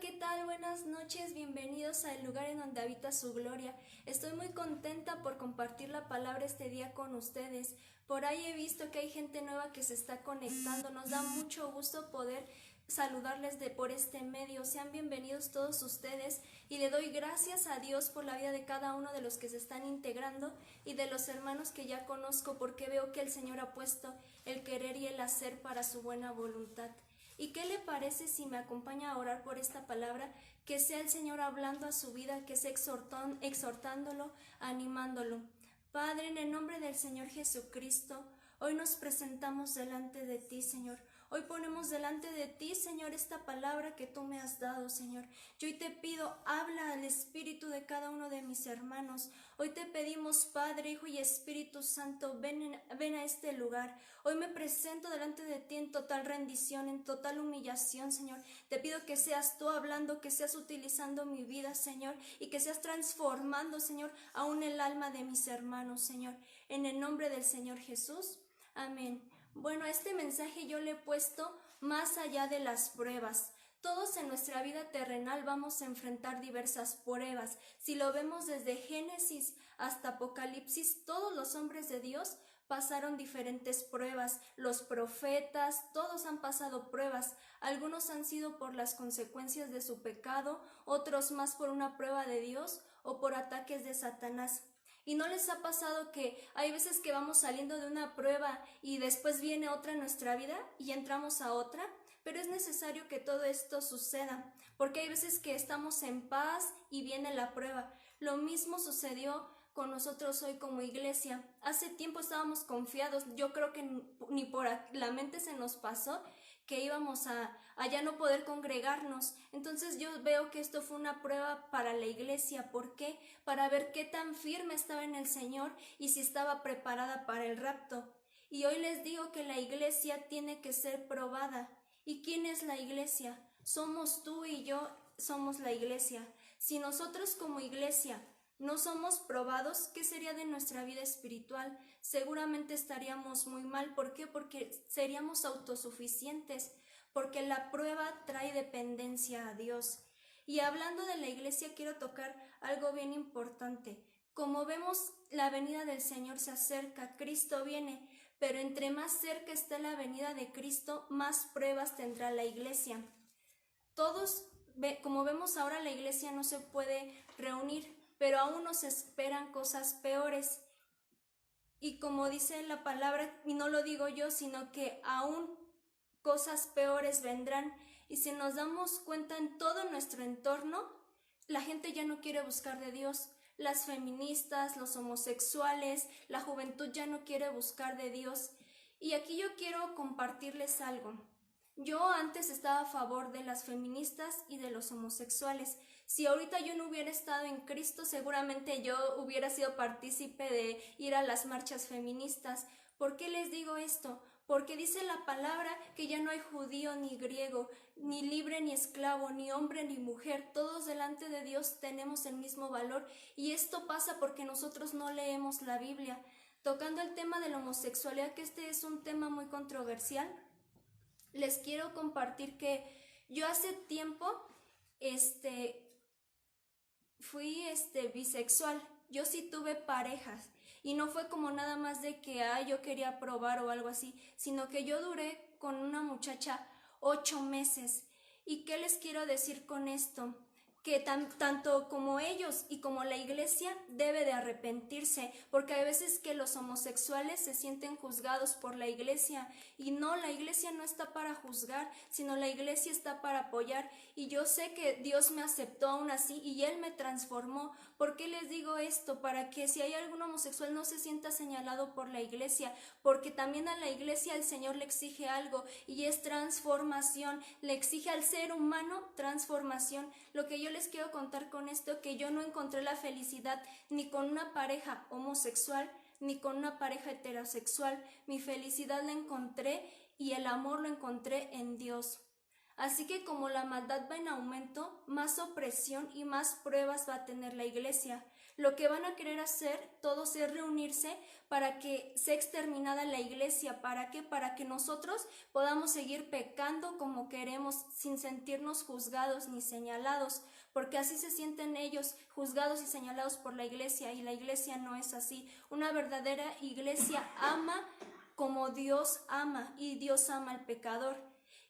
¿qué tal? Buenas noches, bienvenidos al lugar en donde habita su gloria. Estoy muy contenta por compartir la palabra este día con ustedes. Por ahí he visto que hay gente nueva que se está conectando. Nos da mucho gusto poder saludarles por este medio. Sean bienvenidos todos ustedes y le doy gracias a Dios por la vida de cada uno de los que se están integrando y de los hermanos que ya conozco, porque veo que el Señor ha puesto el querer y el hacer para su buena voluntad. ¿Y qué le parece si me acompaña a orar por esta palabra? Que sea el Señor hablando a su vida, que sea exhortándolo, animándolo. Padre, en el nombre del Señor Jesucristo, hoy nos presentamos delante de ti, Señor. Hoy ponemos delante de ti, Señor, esta palabra que tú me has dado, Señor. Yo hoy te pido, habla al espíritu de cada uno de mis hermanos. Hoy te pedimos, Padre, Hijo y Espíritu Santo, ven a este lugar. Hoy me presento delante de ti en total rendición, en total humillación, Señor. Te pido que seas tú hablando, que seas utilizando mi vida, Señor, y que seas transformando, Señor, aún el alma de mis hermanos, Señor. En el nombre del Señor Jesús. Amén. Bueno, este mensaje yo le he puesto más allá de las pruebas. Todos en nuestra vida terrenal vamos a enfrentar diversas pruebas. Si lo vemos desde Génesis hasta Apocalipsis, todos los hombres de Dios pasaron diferentes pruebas. Los profetas, todos han pasado pruebas. Algunos han sido por las consecuencias de su pecado, otros más por una prueba de Dios o por ataques de Satanás. ¿Y no les ha pasado que hay veces que vamos saliendo de una prueba y después viene otra en nuestra vida y entramos a otra? Pero es necesario que todo esto suceda, porque hay veces que estamos en paz y viene la prueba. Lo mismo sucedió con nosotros hoy como iglesia. Hace tiempo estábamos confiados, yo creo que ni por la mente se nos pasó que íbamos a ya no poder congregarnos. Entonces yo veo que esto fue una prueba para la iglesia. ¿Por qué? Para ver qué tan firme estaba en el Señor y si estaba preparada para el rapto. Y hoy les digo que la iglesia tiene que ser probada. ¿Y quién es la iglesia? Somos tú y yo, somos la iglesia. Si nosotros como iglesia no somos probados, ¿qué sería de nuestra vida espiritual? Seguramente estaríamos muy mal. ¿Por qué? Porque seríamos autosuficientes, porque la prueba trae dependencia a Dios. Y hablando de la iglesia, quiero tocar algo bien importante. Como vemos, la venida del Señor se acerca, Cristo viene, pero entre más cerca esté la venida de Cristo, más pruebas tendrá la iglesia. Todos, como vemos ahora, la iglesia no se puede reunir, pero aún nos esperan cosas peores. Y como dice la palabra, y no lo digo yo, sino que aún cosas peores vendrán. Y si nos damos cuenta en todo nuestro entorno, la gente ya no quiere buscar de Dios. Las feministas, los homosexuales, la juventud ya no quiere buscar de Dios. Y aquí yo quiero compartirles algo. Yo antes estaba a favor de las feministas y de los homosexuales. Si ahorita yo no hubiera estado en Cristo, seguramente yo hubiera sido partícipe de ir a las marchas feministas. ¿Por qué les digo esto? Porque dice la palabra que ya no hay judío ni griego, ni libre ni esclavo, ni hombre ni mujer. Todos delante de Dios tenemos el mismo valor, y esto pasa porque nosotros no leemos la Biblia. Tocando el tema de la homosexualidad, que este es un tema muy controversial, les quiero compartir que yo hace tiempo fui bisexual. Yo sí tuve parejas y no fue como nada más de que yo quería probar o algo así, sino que yo duré con una muchacha 8 meses. ¿Y qué les quiero decir con esto? Que tanto como ellos y como la iglesia debe de arrepentirse, porque hay veces que los homosexuales se sienten juzgados por la iglesia, y no, la iglesia no está para juzgar, sino la iglesia está para apoyar. Y yo sé que Dios me aceptó aún así y Él me transformó. ¿Por qué les digo esto? Para que si hay algún homosexual no se sienta señalado por la iglesia, porque también a la iglesia el Señor le exige algo, y es transformación. Le exige al ser humano transformación. Lo que yo les quiero contar con esto, que yo no encontré la felicidad ni con una pareja homosexual ni con una pareja heterosexual. Mi felicidad la encontré y el amor lo encontré en Dios. Así que como la maldad va en aumento, más opresión y más pruebas va a tener la iglesia. Lo que van a querer hacer todos es reunirse para que sea exterminada la iglesia. ¿Para qué? Para que nosotros podamos seguir pecando como queremos, sin sentirnos juzgados ni señalados, porque así se sienten ellos, juzgados y señalados por la iglesia, y la iglesia no es así. Una verdadera iglesia ama como Dios ama, y Dios ama al pecador.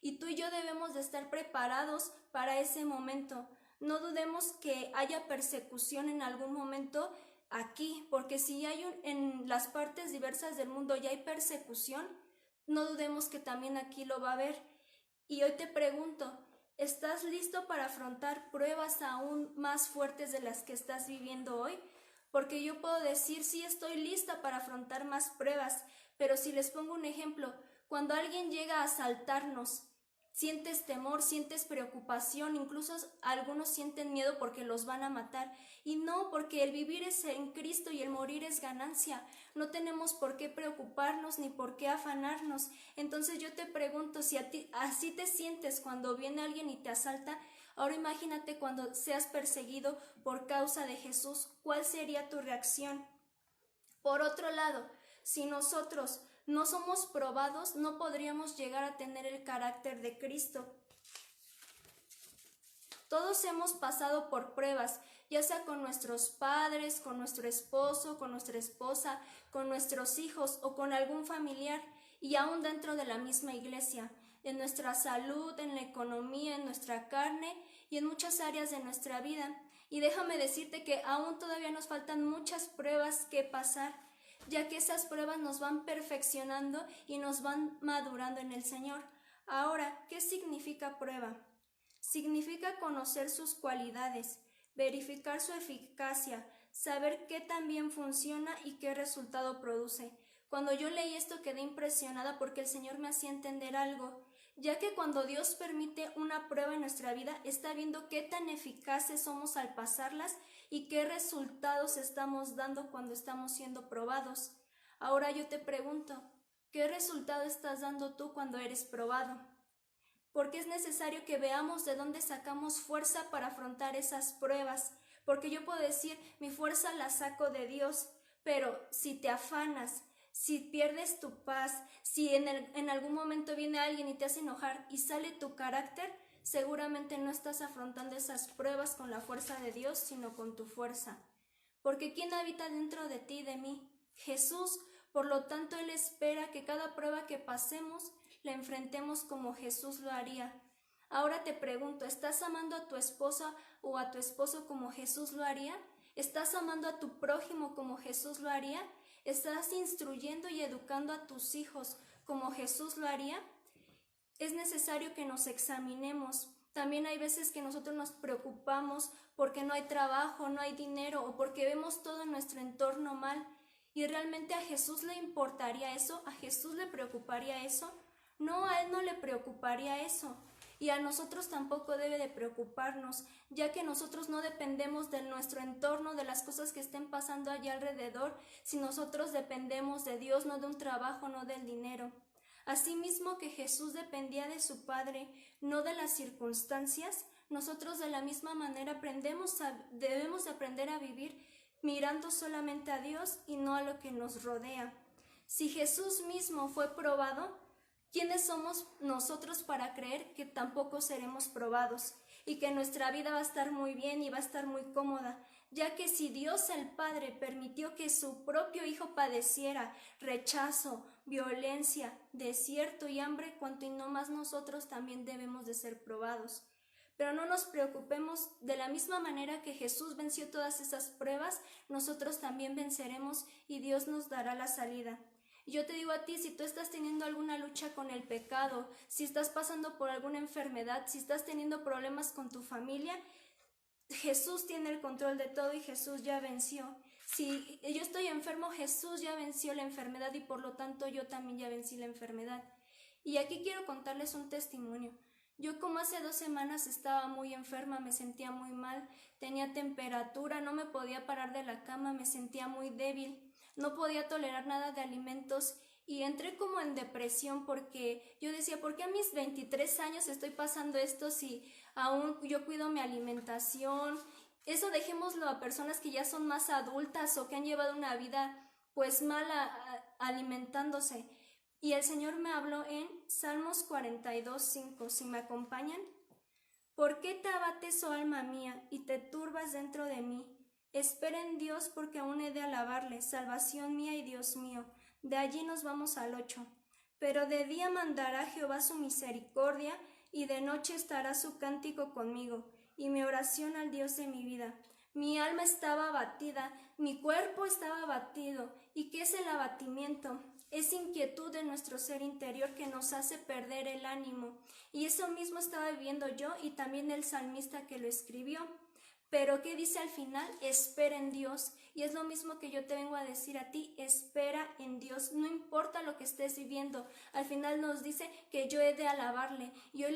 Y tú y yo debemos de estar preparados para ese momento. No dudemos que haya persecución en algún momento aquí, porque si hay en las partes diversas del mundo ya hay persecución, no dudemos que también aquí lo va a haber. Y hoy te pregunto, ¿estás listo para afrontar pruebas aún más fuertes de las que estás viviendo hoy? Porque yo puedo decir, sí, estoy lista para afrontar más pruebas, pero si les pongo un ejemplo, cuando alguien llega a asaltarnos, sientes temor, sientes preocupación, incluso algunos sienten miedo porque los van a matar. Y no, porque el vivir es en Cristo y el morir es ganancia. No tenemos por qué preocuparnos ni por qué afanarnos. Entonces yo te pregunto, si así te sientes cuando viene alguien y te asalta, ahora imagínate cuando seas perseguido por causa de Jesús, ¿cuál sería tu reacción? Por otro lado, si nosotros no somos probados, no podríamos llegar a tener el carácter de Cristo. Todos hemos pasado por pruebas, ya sea con nuestros padres, con nuestro esposo, con nuestra esposa, con nuestros hijos o con algún familiar, y aún dentro de la misma iglesia, en nuestra salud, en la economía, en nuestra carne y en muchas áreas de nuestra vida. Y déjame decirte que aún todavía nos faltan muchas pruebas que pasar, ya que esas pruebas nos van perfeccionando y nos van madurando en el Señor. Ahora, ¿qué significa prueba? Significa conocer sus cualidades, verificar su eficacia, saber qué tan bien funciona y qué resultado produce. Cuando yo leí esto quedé impresionada porque el Señor me hacía entender algo, ya que cuando Dios permite una prueba en nuestra vida, está viendo qué tan eficaces somos al pasarlas y qué resultados estamos dando cuando estamos siendo probados. Ahora yo te pregunto, ¿qué resultado estás dando tú cuando eres probado? Porque es necesario que veamos de dónde sacamos fuerza para afrontar esas pruebas. Porque yo puedo decir, mi fuerza la saco de Dios, pero si te afanas, si pierdes tu paz, si en algún momento viene alguien y te hace enojar y sale tu carácter, seguramente no estás afrontando esas pruebas con la fuerza de Dios, sino con tu fuerza. Porque ¿quién habita dentro de ti y de mí? Jesús. Por lo tanto, Él espera que cada prueba que pasemos la enfrentemos como Jesús lo haría. Ahora te pregunto, ¿estás amando a tu esposa o a tu esposo como Jesús lo haría? ¿Estás amando a tu prójimo como Jesús lo haría? ¿Estás instruyendo y educando a tus hijos como Jesús lo haría? Es necesario que nos examinemos. También hay veces que nosotros nos preocupamos porque no hay trabajo, no hay dinero o porque vemos todo en nuestro entorno mal. ¿Y realmente a Jesús le importaría eso? ¿A Jesús le preocuparía eso? No, a Él no le preocuparía eso. Y a nosotros tampoco debe de preocuparnos, ya que nosotros no dependemos de nuestro entorno, de las cosas que estén pasando allá alrededor, si nosotros dependemos de Dios, no de un trabajo, no del dinero. Asimismo que Jesús dependía de su Padre, no de las circunstancias, nosotros de la misma manera debemos aprender a vivir mirando solamente a Dios y no a lo que nos rodea. Si Jesús mismo fue probado, ¿quiénes somos nosotros para creer que tampoco seremos probados y que nuestra vida va a estar muy bien y va a estar muy cómoda? Ya que si Dios el Padre permitió que su propio Hijo padeciera rechazo, violencia, desierto y hambre, cuanto y no más nosotros también debemos de ser probados. Pero no nos preocupemos, de la misma manera que Jesús venció todas esas pruebas, nosotros también venceremos y Dios nos dará la salida. Y yo te digo a ti, si tú estás teniendo alguna lucha con el pecado, si estás pasando por alguna enfermedad, si estás teniendo problemas con tu familia, Jesús tiene el control de todo y Jesús ya venció. Si yo estoy enfermo, Jesús ya venció la enfermedad y por lo tanto yo también ya vencí la enfermedad. Y aquí quiero contarles un testimonio. Yo como hace 2 semanas estaba muy enferma, me sentía muy mal, tenía temperatura, no me podía parar de la cama, me sentía muy débil, no podía tolerar nada de alimentos y entré como en depresión porque yo decía, ¿por qué a mis 23 años estoy pasando esto si aún yo cuido mi alimentación Eso dejémoslo a personas que ya son más adultas o que han llevado una vida pues mala alimentándose. Y el Señor me habló en Salmos 42:5. Si me acompañan. ¿Por qué te abates, oh alma mía, y te turbas dentro de mí? Espera en Dios, porque aún he de alabarle, salvación mía y Dios mío. De allí nos vamos al 8. Pero de día mandará Jehová su misericordia, y de noche estará su cántico conmigo, y mi oración al Dios de mi vida. Mi alma estaba abatida, mi cuerpo estaba abatido. ¿Y qué es el abatimiento? Es inquietud de nuestro ser interior que nos hace perder el ánimo. Y eso mismo estaba viviendo yo y también el salmista que lo escribió. Pero ¿qué dice al final? Espera en Dios. Y es lo mismo que yo te vengo a decir a ti, espera en Dios. No importa lo que estés viviendo. Al final nos dice que yo he de alabarle. Y hoy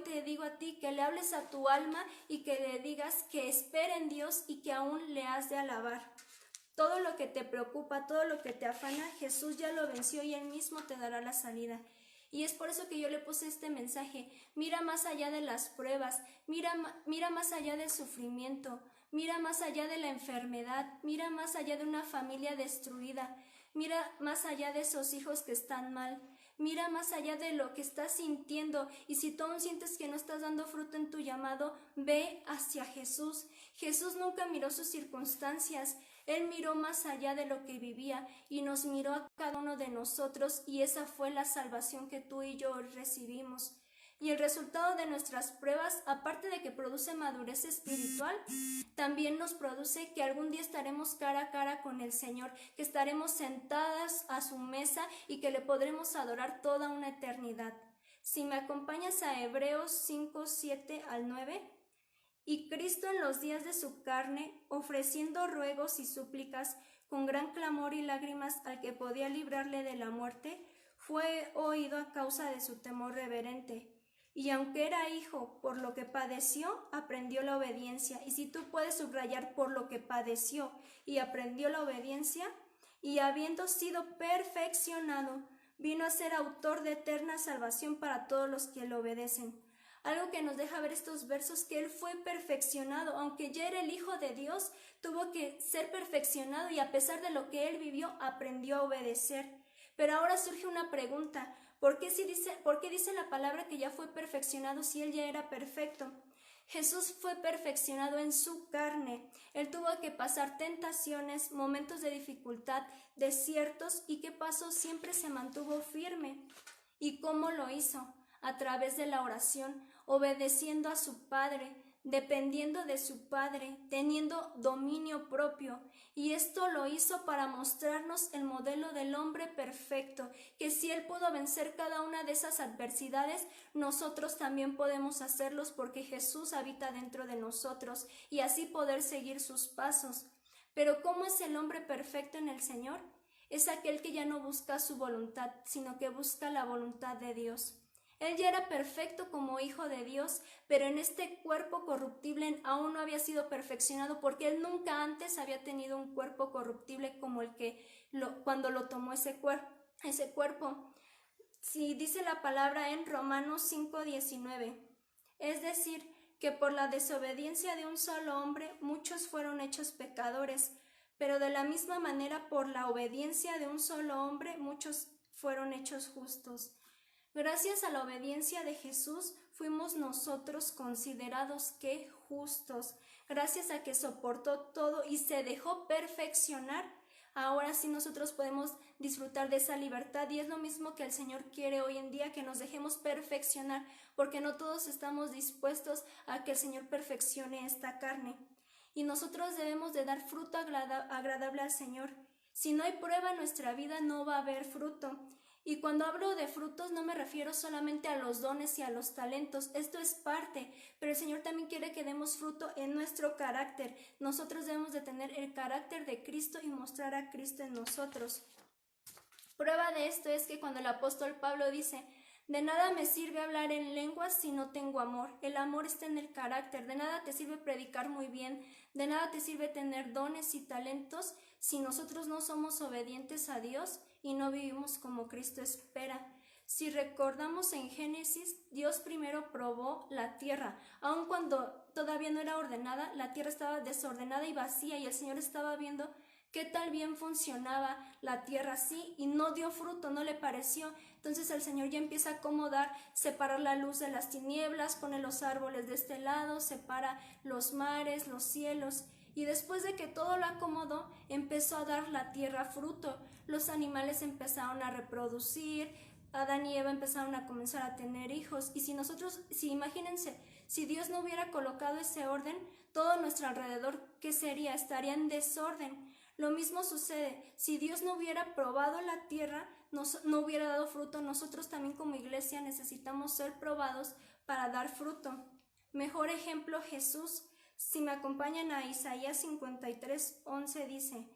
te digo a ti que le hables a tu alma y que le digas que espera en Dios y que aún le has de alabar. Todo lo que te preocupa, todo lo que te afana, Jesús ya lo venció y Él mismo te dará la salida. Y es por eso que yo le puse este mensaje. Mira más allá de las pruebas, mira más allá del sufrimiento, mira más allá de la enfermedad, mira más allá de una familia destruida, mira más allá de esos hijos que están mal. Mira más allá de lo que estás sintiendo, y si tú aún sientes que no estás dando fruto en tu llamado, ve hacia Jesús. Jesús nunca miró sus circunstancias, Él miró más allá de lo que vivía y nos miró a cada uno de nosotros, y esa fue la salvación que tú y yo recibimos. Y el resultado de nuestras pruebas, aparte de que produce madurez espiritual, también nos produce que algún día estaremos cara a cara con el Señor, que estaremos sentadas a su mesa y que le podremos adorar toda una eternidad. Si me acompañas a Hebreos 5:7-9. Y Cristo en los días de su carne, ofreciendo ruegos y súplicas con gran clamor y lágrimas al que podía librarle de la muerte, fue oído a causa de su temor reverente. Y aunque era hijo, por lo que padeció, aprendió la obediencia. Y si tú puedes subrayar por lo que padeció y aprendió la obediencia, y habiendo sido perfeccionado, vino a ser autor de eterna salvación para todos los que le obedecen. Algo que nos deja ver estos versos, que Él fue perfeccionado, aunque ya era el Hijo de Dios, tuvo que ser perfeccionado y a pesar de lo que Él vivió, aprendió a obedecer. Pero ahora surge una pregunta, ¿por qué dice la palabra que ya fue perfeccionado si Él ya era perfecto? Jesús fue perfeccionado en su carne. Él tuvo que pasar tentaciones, momentos de dificultad, desiertos, y ¿qué pasó? Siempre se mantuvo firme. ¿Y cómo lo hizo? A través de la oración, obedeciendo a su Padre, dependiendo de su Padre, teniendo dominio propio. Y esto lo hizo para mostrarnos el modelo del hombre perfecto, que si Él pudo vencer cada una de esas adversidades, nosotros también podemos hacerlos, porque Jesús habita dentro de nosotros y así poder seguir sus pasos. Pero ¿cómo es el hombre perfecto en el Señor? Es aquel que ya no busca su voluntad, sino que busca la voluntad de Dios. Él ya era perfecto como hijo de Dios, pero en este cuerpo corruptible aún no había sido perfeccionado, porque Él nunca antes había tenido un cuerpo corruptible como el que cuando lo tomó ese cuerpo. Si dice la palabra en Romanos 5:19, es decir, que por la desobediencia de un solo hombre muchos fueron hechos pecadores, pero de la misma manera por la obediencia de un solo hombre muchos fueron hechos justos. Gracias a la obediencia de Jesús fuimos nosotros considerados que justos. Gracias a que soportó todo y se dejó perfeccionar, ahora sí nosotros podemos disfrutar de esa libertad, y es lo mismo que el Señor quiere hoy en día, que nos dejemos perfeccionar, porque no todos estamos dispuestos a que el Señor perfeccione esta carne. Y nosotros debemos de dar fruto agradable al Señor. Si no hay prueba en nuestra vida, no va a haber fruto. Y cuando hablo de frutos no me refiero solamente a los dones y a los talentos, esto es parte, pero el Señor también quiere que demos fruto en nuestro carácter. Nosotros debemos de tener el carácter de Cristo y mostrar a Cristo en nosotros. Prueba de esto es que cuando el apóstol Pablo dice: de nada me sirve hablar en lenguas si no tengo amor. El amor está en el carácter. De nada te sirve predicar muy bien, de nada te sirve tener dones y talentos si nosotros no somos obedientes a Dios y no vivimos como Cristo espera. Si recordamos en Génesis, Dios primero probó la tierra. Aun cuando todavía no era ordenada, la tierra estaba desordenada y vacía y el Señor estaba viendo qué tal bien funcionaba la tierra así y no dio fruto, no le pareció. Entonces el Señor ya empieza a acomodar, separar la luz de las tinieblas, pone los árboles de este lado, separa los mares, los cielos. Y después de que todo lo acomodó, empezó a dar la tierra fruto. Los animales empezaron a reproducir, Adán y Eva empezaron a comenzar a tener hijos. Y imagínense, si Dios no hubiera colocado ese orden, todo nuestro alrededor, ¿qué sería? Estaría en desorden. Lo mismo sucede, si Dios no hubiera probado la tierra, no hubiera dado fruto. Nosotros también como iglesia necesitamos ser probados para dar fruto. Mejor ejemplo, Jesús. Si me acompañan a Isaías 53:11 dice: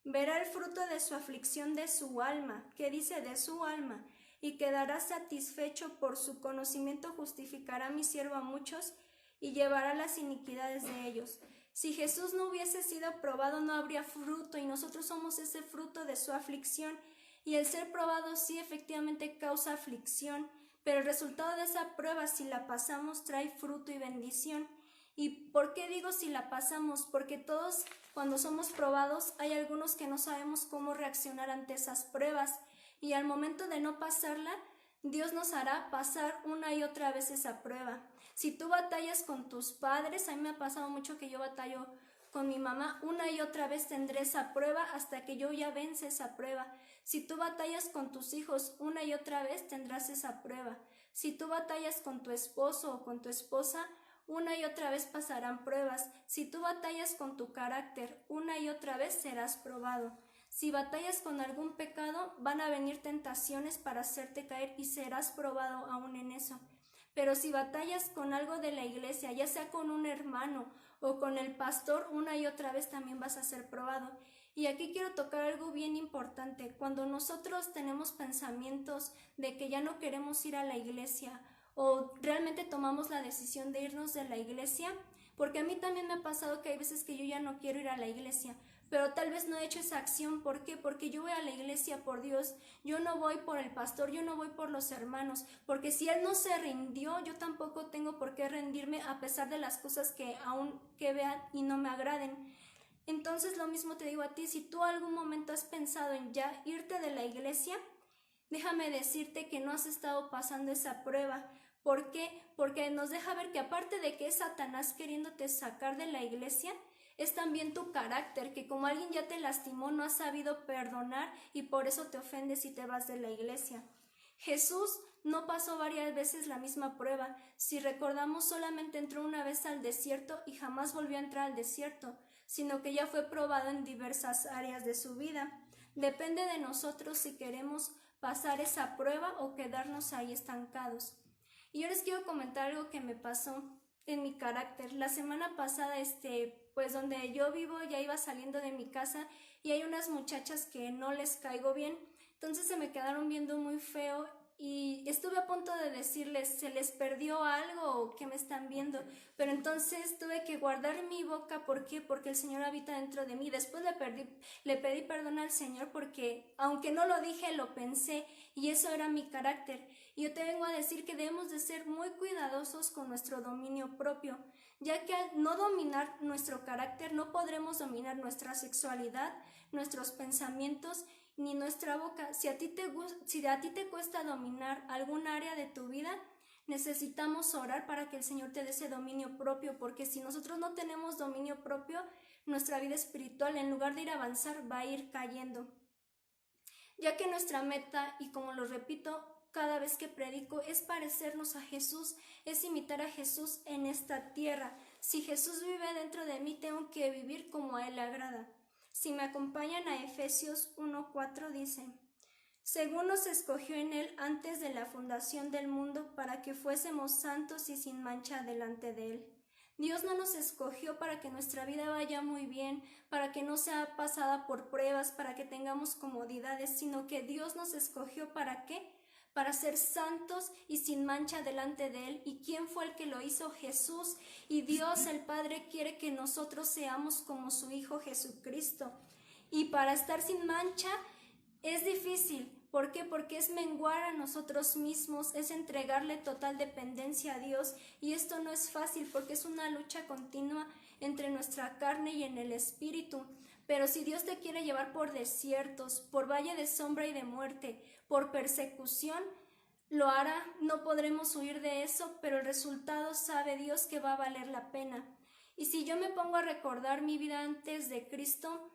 verá el fruto de su aflicción de su alma, que dice de su alma, y quedará satisfecho. Por su conocimiento justificará mi siervo a muchos y llevará las iniquidades de ellos. Si Jesús no hubiese sido probado, no habría fruto, y nosotros somos ese fruto de su aflicción. Y el ser probado sí efectivamente causa aflicción, pero el resultado de esa prueba, si la pasamos, trae fruto y bendición. ¿Y por qué digo si la pasamos? Porque todos, cuando somos probados, hay algunos que no sabemos cómo reaccionar ante esas pruebas, y al momento de no pasarla, Dios nos hará pasar una y otra vez esa prueba. Si tú batallas con tus padres, a mí me ha pasado mucho que yo batallo con mi mamá, una y otra vez tendré esa prueba hasta que yo ya vence esa prueba. Si tú batallas con tus hijos, una y otra vez tendrás esa prueba. Si tú batallas con tu esposo o con tu esposa, una y otra vez pasarán pruebas. Si tú batallas con tu carácter, una y otra vez serás probado. Si batallas con algún pecado, van a venir tentaciones para hacerte caer y serás probado aún en eso. Pero si batallas con algo de la iglesia, ya sea con un hermano o con el pastor, una y otra vez también vas a ser probado. Y aquí quiero tocar algo bien importante. Cuando nosotros tenemos pensamientos de que ya no queremos ir a la iglesia o realmente tomamos la decisión de irnos de la iglesia, porque a mí también me ha pasado que hay veces que yo ya no quiero ir a la iglesia, pero tal vez no he hecho esa acción. ¿Por qué? Porque yo voy a la iglesia por Dios, yo no voy por el pastor, yo no voy por los hermanos, porque si Él no se rindió, yo tampoco tengo por qué rendirme a pesar de las cosas que aún que vean y no me agraden. Entonces lo mismo te digo a ti, si tú algún momento has pensado en ya irte de la iglesia, déjame decirte que no has estado pasando esa prueba. ¿Por qué? Porque nos deja ver que aparte de que es Satanás queriéndote sacar de la iglesia, es también tu carácter, que como alguien ya te lastimó, no has sabido perdonar y por eso te ofendes y te vas de la iglesia. Jesús no pasó varias veces la misma prueba. Si recordamos, solamente entró una vez al desierto y jamás volvió a entrar al desierto, sino que ya fue probado en diversas áreas de su vida. Depende de nosotros si queremos pasar esa prueba o quedarnos ahí estancados. Y yo les quiero comentar algo que me pasó en mi carácter. La semana pasada, pues donde yo vivo, ya iba saliendo de mi casa y hay unas muchachas que no les caigo bien, entonces se me quedaron viendo muy feo y estuve a punto de decirles, ¿se les perdió algo o qué me están viendo? Pero entonces tuve que guardar mi boca. ¿Por qué? Porque el Señor habita dentro de mí. Después le pedí perdón al Señor porque, aunque no lo dije, lo pensé y eso era mi carácter. Y yo te vengo a decir que debemos de ser muy cuidadosos con nuestro dominio propio, ya que al no dominar nuestro carácter no podremos dominar nuestra sexualidad, nuestros pensamientos ni nuestra boca. Si a ti te cuesta dominar algún área de tu vida, necesitamos orar para que el Señor te dé ese dominio propio, porque si nosotros no tenemos dominio propio, nuestra vida espiritual, en lugar de ir a avanzar, va a ir cayendo. Ya que nuestra meta, y como lo repito cada vez que predico, es parecernos a Jesús, es imitar a Jesús en esta tierra. Si Jesús vive dentro de mí, tengo que vivir como a Él le agrada. Si me acompañan a Efesios 1:4 dice: según nos escogió en Él antes de la fundación del mundo para que fuésemos santos y sin mancha delante de Él. Dios no nos escogió para que nuestra vida vaya muy bien, para que no sea pasada por pruebas, para que tengamos comodidades, sino que Dios nos escogió ¿para qué? Para ser santos y sin mancha delante de Él. ¿Y quién fue el que lo hizo? Jesús. Y Dios el Padre quiere que nosotros seamos como su Hijo Jesucristo. Y para estar sin mancha es difícil, ¿Por qué? Porque es menguar a nosotros mismos, es entregarle total dependencia a Dios, y esto no es fácil porque es una lucha continua entre nuestra carne y en el espíritu. Pero si Dios te quiere llevar por desiertos, por valle de sombra y de muerte, por persecución, lo hará. No podremos huir de eso, pero el resultado sabe Dios que va a valer la pena. Y si yo me pongo a recordar mi vida antes de Cristo,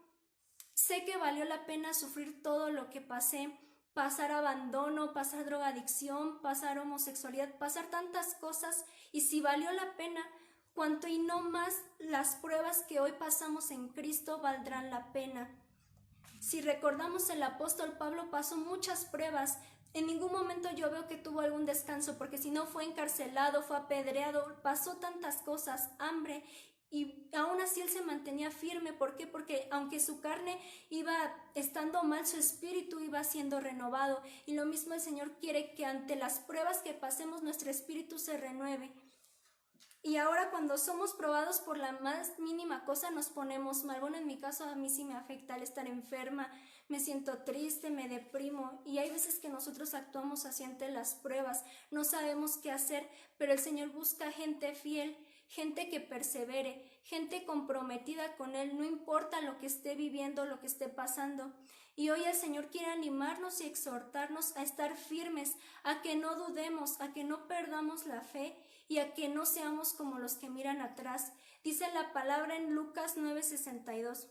sé que valió la pena sufrir todo lo que pasé, pasar abandono, pasar drogadicción, pasar homosexualidad, pasar tantas cosas, y si valió la pena, cuanto y no más las pruebas que hoy pasamos en Cristo valdrán la pena. Si recordamos, el apóstol Pablo pasó muchas pruebas. En ningún momento yo veo que tuvo algún descanso, porque si no fue encarcelado, fue apedreado, pasó tantas cosas, hambre, y aún así él se mantenía firme. ¿Por qué? Porque aunque su carne iba estando mal, su espíritu iba siendo renovado. Y lo mismo el Señor quiere, que ante las pruebas que pasemos nuestro espíritu se renueve. Y ahora cuando somos probados por la más mínima cosa nos ponemos mal. Bueno, en mi caso a mí sí me afecta el estar enferma, me siento triste, me deprimo, y hay veces que nosotros actuamos así ante las pruebas, no sabemos qué hacer, pero el Señor busca gente fiel, gente que persevere, gente comprometida con Él, no importa lo que esté viviendo, lo que esté pasando. Y hoy el Señor quiere animarnos y exhortarnos a estar firmes, a que no dudemos, a que no perdamos la fe y a que no seamos como los que miran atrás. Dice la palabra en Lucas 9:62.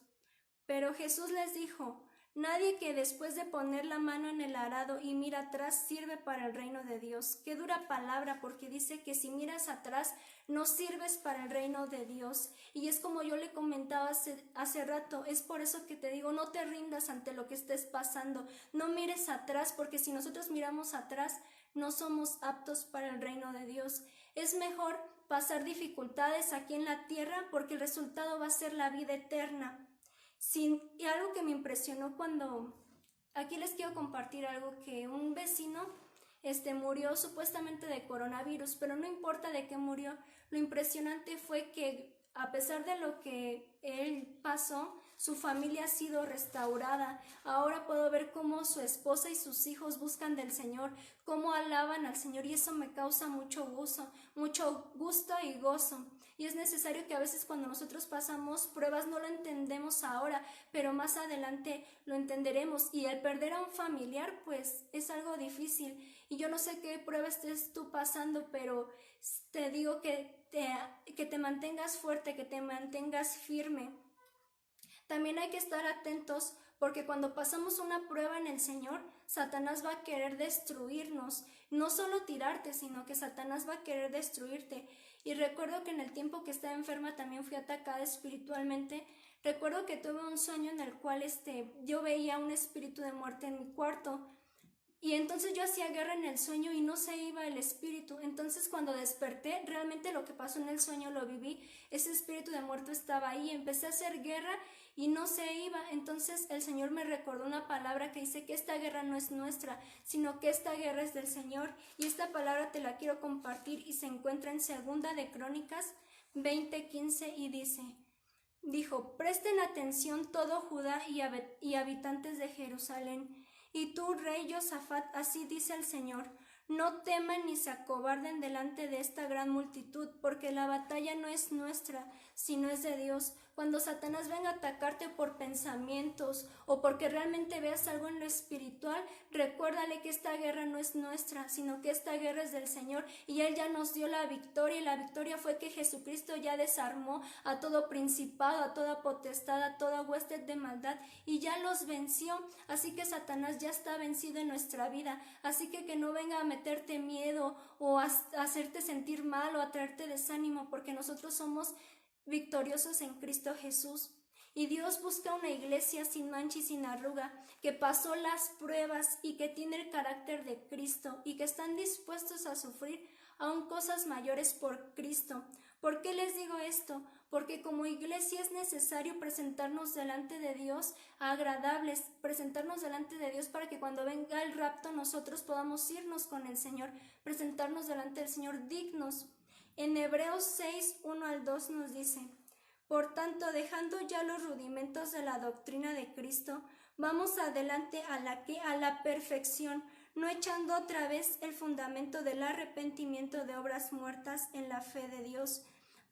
Pero Jesús les dijo: nadie que después de poner la mano en el arado y mira atrás sirve para el reino de Dios. Qué dura palabra, porque dice que si miras atrás no sirves para el reino de Dios. Y es como yo le comentaba hace rato, es por eso que te digo, no te rindas ante lo que estés pasando, no mires atrás, porque si nosotros miramos atrás no somos aptos para el reino de Dios. Es mejor pasar dificultades aquí en la tierra, porque el resultado va a ser la vida eterna. Y algo que me impresionó aquí les quiero compartir algo, que un vecino murió supuestamente de coronavirus, pero no importa de qué murió, lo impresionante fue que a pesar de lo que él pasó, su familia ha sido restaurada. Ahora puedo ver cómo su esposa y sus hijos buscan del Señor, cómo alaban al Señor, y eso me causa mucho gusto y gozo. Y es necesario que a veces cuando nosotros pasamos pruebas no lo entendemos ahora, pero más adelante lo entenderemos. Y el perder a un familiar, pues es algo difícil. Y yo no sé qué prueba estés tú pasando, pero te digo que te mantengas fuerte, que te mantengas firme. También hay que estar atentos, porque cuando pasamos una prueba en el Señor, Satanás va a querer destruirnos. No solo tirarte, sino que Satanás va a querer destruirte. Y recuerdo que en el tiempo que estaba enferma también fui atacada espiritualmente. Recuerdo que tuve un sueño en el cual yo veía un espíritu de muerte en mi cuarto. Y entonces yo hacía guerra en el sueño y no se iba el espíritu. Entonces cuando desperté, realmente lo que pasó en el sueño lo viví. Ese espíritu de muerto estaba ahí. Empecé a hacer guerra y no se iba. Entonces el Señor me recordó una palabra que dice que esta guerra no es nuestra, sino que esta guerra es del Señor. Y esta palabra te la quiero compartir, y se encuentra en 2 de Crónicas 20:15, y dijo: presten atención todo Judá y habitantes de Jerusalén. Y tú, rey Josafat, así dice el Señor: no teman ni se acobarden delante de esta gran multitud, porque la batalla no es nuestra, sino es de Dios. Cuando Satanás venga a atacarte por pensamientos o porque realmente veas algo en lo espiritual, recuérdale que esta guerra no es nuestra, sino que esta guerra es del Señor, y Él ya nos dio la victoria, y la victoria fue que Jesucristo ya desarmó a todo principado, a toda potestad, a toda hueste de maldad, y ya los venció. Así que Satanás ya está vencido en nuestra vida. Así que no venga a meterte miedo o a hacerte sentir mal o a traerte desánimo, porque nosotros somos victoriosos en Cristo Jesús. Y Dios busca una iglesia sin mancha y sin arruga, que pasó las pruebas y que tiene el carácter de Cristo, y que están dispuestos a sufrir aún cosas mayores por Cristo. ¿Por qué les digo esto? Porque como iglesia es necesario presentarnos delante de Dios agradables, presentarnos delante de Dios para que cuando venga el rapto nosotros podamos irnos con el Señor, presentarnos delante del Señor dignos. En Hebreos 6:1-2 nos dice: por tanto, dejando ya los rudimentos de la doctrina de Cristo, Vamos adelante a la perfección, no echando otra vez el fundamento del arrepentimiento de obras muertas en la fe de Dios,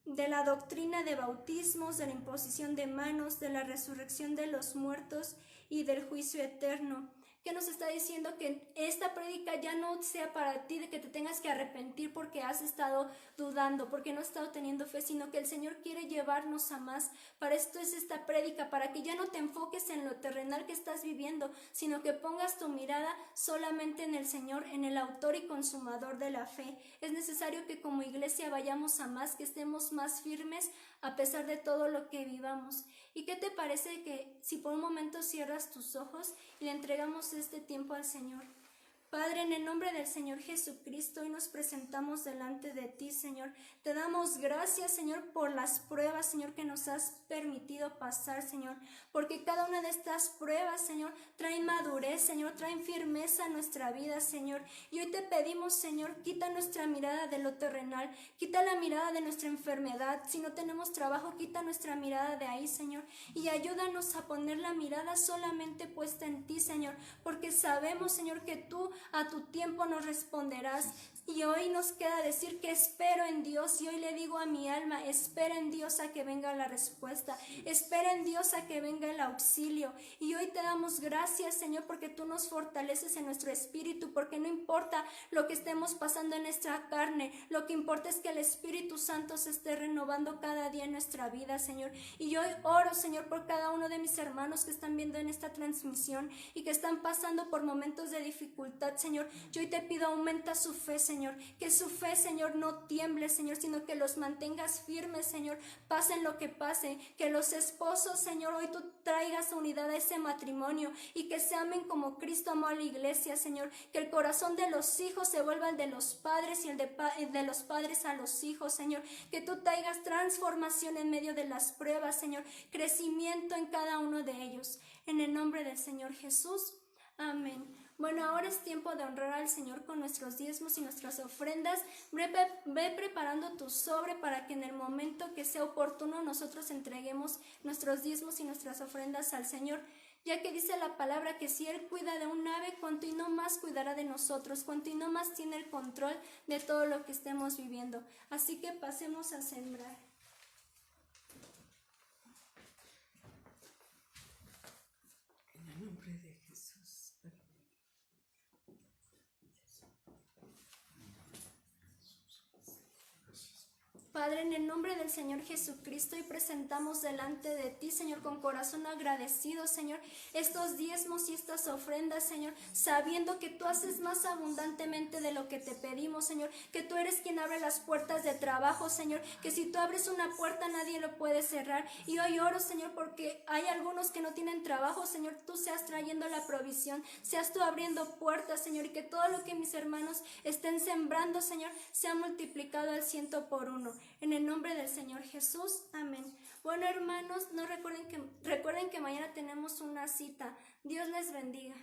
de la doctrina de bautismos, de la imposición de manos, de la resurrección de los muertos y del juicio eterno. Que nos está diciendo que esta prédica ya no sea para ti, de que te tengas que arrepentir porque has estado dudando, porque no has estado teniendo fe, sino que el Señor quiere llevarnos a más. Para esto es esta prédica, para que ya no te enfoques en lo terrenal que estás viviendo, sino que pongas tu mirada solamente en el Señor, en el autor y consumador de la fe. Es necesario que como iglesia vayamos a más, que estemos más firmes a pesar de todo lo que vivamos. ¿Y qué te parece que si por un momento cierras tus ojos y le entregamos este tiempo al Señor? Padre, en el nombre del Señor Jesucristo, hoy nos presentamos delante de ti, Señor. Te damos gracias, Señor, por las pruebas, Señor, que nos has permitido pasar, Señor. Porque cada una de estas pruebas, Señor, traen madurez, Señor, traen firmeza a nuestra vida, Señor. Y hoy te pedimos, Señor, quita nuestra mirada de lo terrenal, quita la mirada de nuestra enfermedad. Si no tenemos trabajo, quita nuestra mirada de ahí, Señor. Y ayúdanos a poner la mirada solamente puesta en ti, Señor. Porque sabemos, Señor, que tú a tu tiempo nos responderás. Y hoy nos queda decir que espero en Dios, y hoy le digo a mi alma, espera en Dios a que venga la respuesta, espera en Dios a que venga el auxilio. Y hoy te damos gracias, Señor, porque tú nos fortaleces en nuestro espíritu, porque no importa lo que estemos pasando en nuestra carne, lo que importa es que el Espíritu Santo se esté renovando cada día en nuestra vida, Señor. Y yo hoy oro, Señor, por cada uno de mis hermanos que están viendo en esta transmisión y que están pasando por momentos de dificultad, Señor. Yo hoy te pido, aumenta su fe, Señor, que su fe, Señor, no tiemble, Señor, sino que los mantengas firmes, Señor, pasen lo que pase, que los esposos, Señor, hoy tú traigas unidad a ese matrimonio y que se amen como Cristo amó a la iglesia, Señor, que el corazón de los hijos se vuelva el de los padres y el de los padres a los hijos, Señor, que tú traigas transformación en medio de las pruebas, Señor, crecimiento en cada uno de ellos, en el nombre del Señor Jesús, amén. Bueno, ahora es tiempo de honrar al Señor con nuestros diezmos y nuestras ofrendas. Ve preparando tu sobre para que en el momento que sea oportuno nosotros entreguemos nuestros diezmos y nuestras ofrendas al Señor, ya que dice la palabra que si Él cuida de un ave, cuanto y no más cuidará de nosotros, cuanto y no más tiene el control de todo lo que estemos viviendo. Así que pasemos a sembrar. En el nombre de Jesús. Padre, en el nombre del Señor Jesucristo, y presentamos delante de ti, Señor, con corazón agradecido, Señor, estos diezmos y estas ofrendas, Señor, sabiendo que tú haces más abundantemente de lo que te pedimos, Señor, que tú eres quien abre las puertas de trabajo, Señor, que si tú abres una puerta nadie lo puede cerrar. Y hoy oro, Señor, porque hay algunos que no tienen trabajo, Señor, tú seas trayendo la provisión, seas tú abriendo puertas, Señor, y que todo lo que mis hermanos estén sembrando, Señor, sea multiplicado al 100 por 1. En el nombre del Señor Jesús, amén. Bueno, hermanos, no recuerden que mañana tenemos una cita. Dios les bendiga.